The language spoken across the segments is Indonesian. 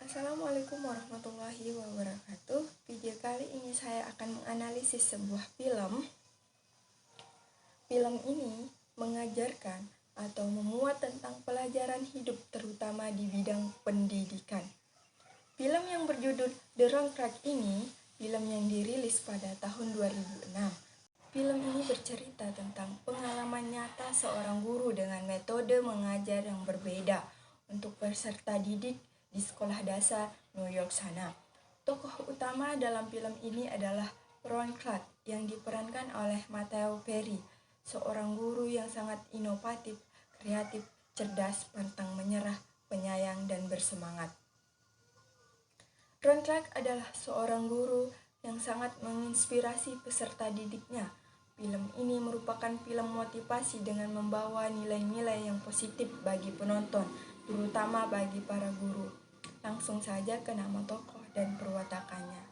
Assalamualaikum warahmatullahi wabarakatuh. Video kali ini saya akan menganalisis sebuah film. Film ini mengajarkan atau memuat tentang pelajaran hidup terutama di bidang pendidikan. Film yang berjudul The Wrong Track ini film yang dirilis pada tahun 2006. Film ini bercerita tentang pengalaman nyata seorang guru dengan metode mengajar yang berbeda untuk peserta didik di sekolah dasar New York sana. Tokoh utama dalam film ini adalah Ron Clark yang diperankan oleh Matthew Perry, seorang guru yang sangat inovatif, kreatif, cerdas, pantang menyerah, penyayang, dan bersemangat. Ron Clark adalah seorang guru yang sangat menginspirasi peserta didiknya. Film ini merupakan film motivasi dengan membawa nilai-nilai yang positif bagi penonton, terutama bagi para guru. Langsung saja ke nama tokoh dan perwatakannya.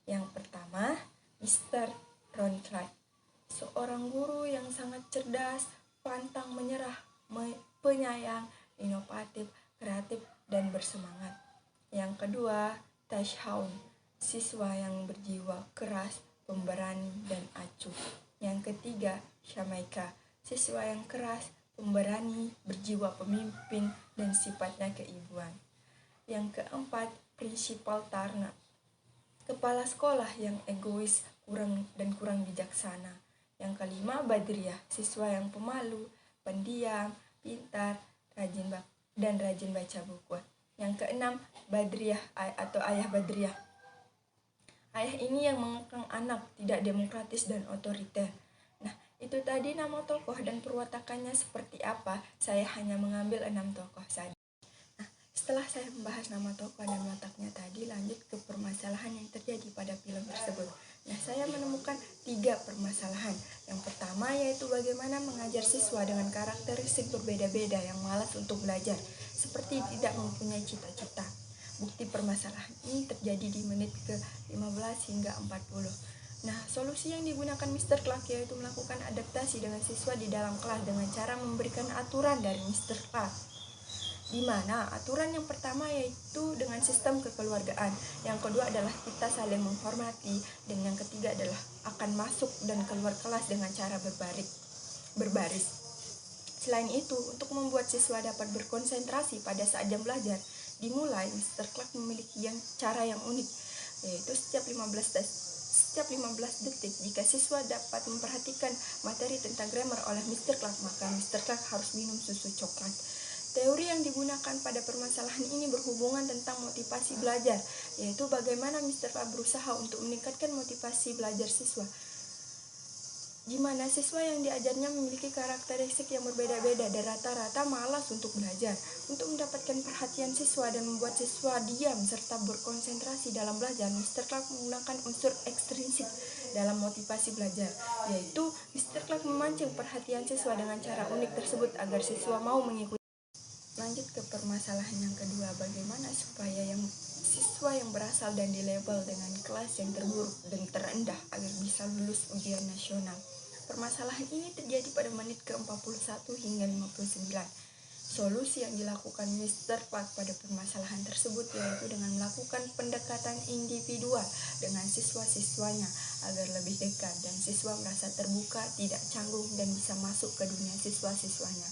Yang pertama, Mr. Ron Clark, seorang guru yang sangat cerdas, pantang menyerah, penyayang, inovatif, kreatif, dan bersemangat. Yang kedua, Tashawn, siswa yang berjiwa keras, pemberani, dan acuh. Yang ketiga, Shamaika, siswa yang keras, pemberani, berjiwa pemimpin, dan sifatnya keibuan. Yang keempat, Prinsipal Tarna, kepala sekolah yang egois, kurang bijaksana. Yang kelima, Badriah, siswa yang pemalu, pendiam, pintar, rajin baca buku. Yang keenam, Badriah atau Ayah Badriah. Ayah ini yang mengekang anak, tidak demokratis dan otoriter. Nah, itu tadi nama tokoh dan perwatakannya seperti apa. Saya hanya mengambil 6 tokoh saja. Nah, setelah saya membahas nama tokoh dan wataknya tadi, lanjut ke permasalahan yang terjadi pada film tersebut. Nah, saya menemukan 3 permasalahan. Yang pertama yaitu bagaimana mengajar siswa dengan karakteristik berbeda-beda yang malas untuk belajar, seperti tidak mempunyai cita-cita. Bukti permasalahan ini terjadi di menit ke-15 hingga 40. Nah, solusi yang digunakan Mr. Clark yaitu melakukan adaptasi dengan siswa di dalam kelas dengan cara memberikan aturan dari Mr. Clark. Di mana aturan yang pertama yaitu dengan sistem kekeluargaan, yang kedua adalah kita saling menghormati, dan yang ketiga adalah akan masuk dan keluar kelas dengan cara berbaris. Selain itu, untuk membuat siswa dapat berkonsentrasi pada saat jam belajar dimulai, Mr. Clark memiliki cara yang unik, yaitu setiap 15 detik jika siswa dapat memperhatikan materi tentang grammar oleh Mr. Clark, maka Mr. Clark harus minum susu coklat. Teori yang digunakan pada permasalahan ini berhubungan tentang motivasi belajar, yaitu bagaimana Mr. Clark berusaha untuk meningkatkan motivasi belajar siswa, di mana siswa yang diajarnya memiliki karakteristik yang berbeda-beda dan rata-rata malas untuk belajar. Untuk mendapatkan perhatian siswa dan membuat siswa diam serta berkonsentrasi dalam belajar, Mr. Clark menggunakan unsur ekstrinsik dalam motivasi belajar, yaitu Mr. Clark memancing perhatian siswa dengan cara unik tersebut agar siswa mau mengikuti. Lanjut ke permasalahan yang kedua, bagaimana supaya siswa yang berasal dan dilabel dengan kelas yang terburuk dan terendah agar bisa lulus ujian nasional. Permasalahan ini terjadi pada menit ke-41 hingga 59. Solusi yang dilakukan Mr. Clark pada permasalahan tersebut yaitu dengan melakukan pendekatan individual dengan siswa-siswanya agar lebih dekat dan siswa merasa terbuka, tidak canggung, dan bisa masuk ke dunia siswa-siswanya.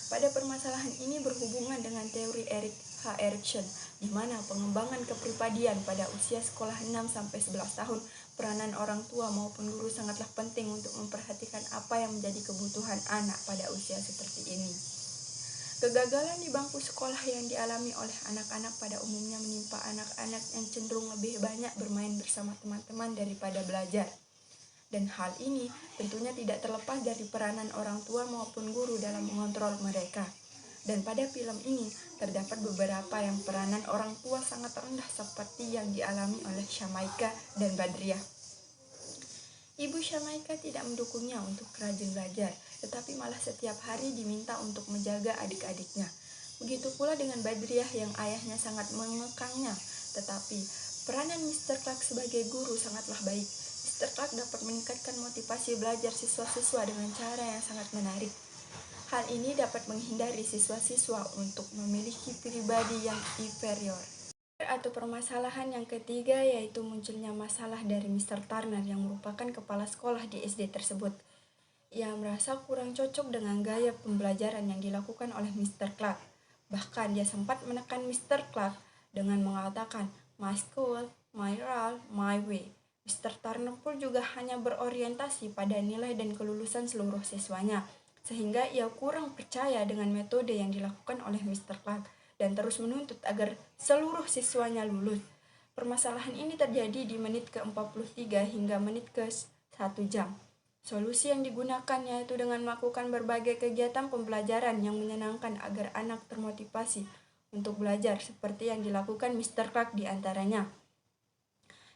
Pada permasalahan ini berhubungan dengan teori Erik H. Erikson, di mana pengembangan kepribadian pada usia sekolah 6-11 tahun, peranan orang tua maupun guru sangatlah penting untuk memperhatikan apa yang menjadi kebutuhan anak pada usia seperti ini. Kegagalan di bangku sekolah yang dialami oleh anak-anak pada umumnya menimpa anak-anak yang cenderung lebih banyak bermain bersama teman-teman daripada belajar. Dan hal ini tentunya tidak terlepas dari peranan orang tua maupun guru dalam mengontrol mereka. Dan pada film ini terdapat beberapa yang peranan orang tua sangat rendah seperti yang dialami oleh Shamaika dan Badriah. Ibu Shamaika tidak mendukungnya untuk rajin belajar, tetapi malah setiap hari diminta untuk menjaga adik-adiknya. Begitu pula dengan Badriah yang ayahnya sangat mengekangnya, tetapi peranan Mr. Clark sebagai guru sangatlah baik. Mr. Clark dapat meningkatkan motivasi belajar siswa-siswa dengan cara yang sangat menarik. Hal ini dapat menghindari siswa-siswa untuk memiliki pribadi yang inferior. atau permasalahan yang ketiga yaitu munculnya masalah dari Mr. Turner yang merupakan kepala sekolah di SD tersebut. Ia merasa kurang cocok dengan gaya pembelajaran yang dilakukan oleh Mr. Clark. Bahkan dia sempat menekan Mr. Clark dengan mengatakan, "My school, my rule, my way." Mr. Turner pun juga hanya berorientasi pada nilai dan kelulusan seluruh siswanya, sehingga ia kurang percaya dengan metode yang dilakukan oleh Mr. Clark dan terus menuntut agar seluruh siswanya lulus. Permasalahan ini terjadi di menit ke-43 hingga menit ke-1 jam. Solusi yang digunakan yaitu dengan melakukan berbagai kegiatan pembelajaran yang menyenangkan agar anak termotivasi untuk belajar seperti yang dilakukan Mr. Clark di antaranya.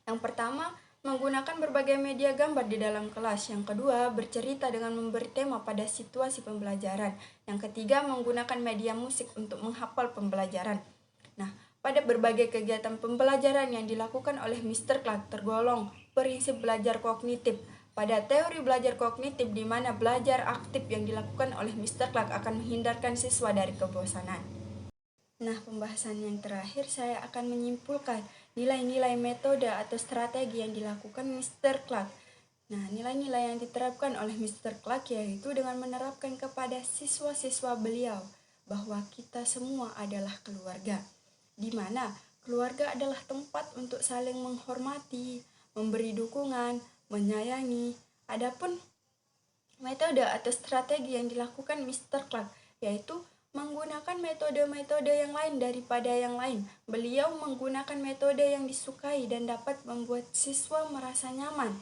Yang pertama, menggunakan berbagai media gambar di dalam kelas. Yang kedua, bercerita dengan memberi tema pada situasi pembelajaran. Yang ketiga, menggunakan media musik untuk menghafal pembelajaran. Nah, pada berbagai kegiatan pembelajaran yang dilakukan oleh Mr. Clark tergolong prinsip belajar kognitif. Pada teori belajar kognitif di mana belajar aktif yang dilakukan oleh Mr. Clark akan menghindarkan siswa dari kebosanan. Nah, pembahasan yang terakhir saya akan menyimpulkan nilai-nilai metode atau strategi yang dilakukan Mr. Clark. Nah, nilai-nilai yang diterapkan oleh Mr. Clark yaitu dengan menerapkan kepada siswa-siswa beliau bahwa kita semua adalah keluarga, di mana keluarga adalah tempat untuk saling menghormati, memberi dukungan, menyayangi. Adapun metode atau strategi yang dilakukan Mr. Clark yaitu menggunakan metode-metode yang lain daripada yang lain. Beliau menggunakan metode yang disukai dan dapat membuat siswa merasa nyaman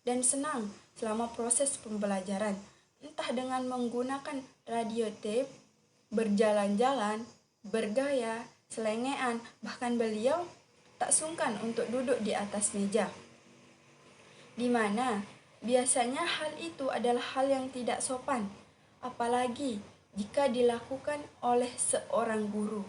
dan senang selama proses pembelajaran. Entah dengan menggunakan radio tape, berjalan-jalan, bergaya, selengean, bahkan beliau tak sungkan untuk duduk di atas meja. Di mana biasanya hal itu adalah hal yang tidak sopan, apalagi jika dilakukan oleh seorang guru.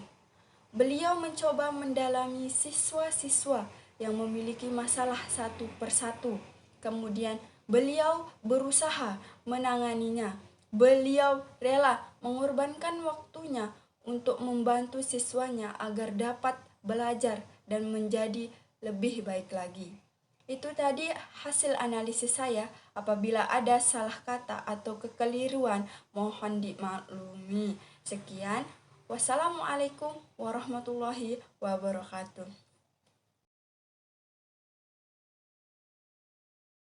Beliau mencoba mendalami siswa-siswa yang memiliki masalah satu persatu. Kemudian beliau berusaha menanganinya. Beliau rela mengorbankan waktunya untuk membantu siswanya agar dapat belajar dan menjadi lebih baik lagi. Itu tadi hasil analisis saya. Apabila ada salah kata atau kekeliruan, mohon dimaklumi. Sekian. Wassalamualaikum warahmatullahi wabarakatuh.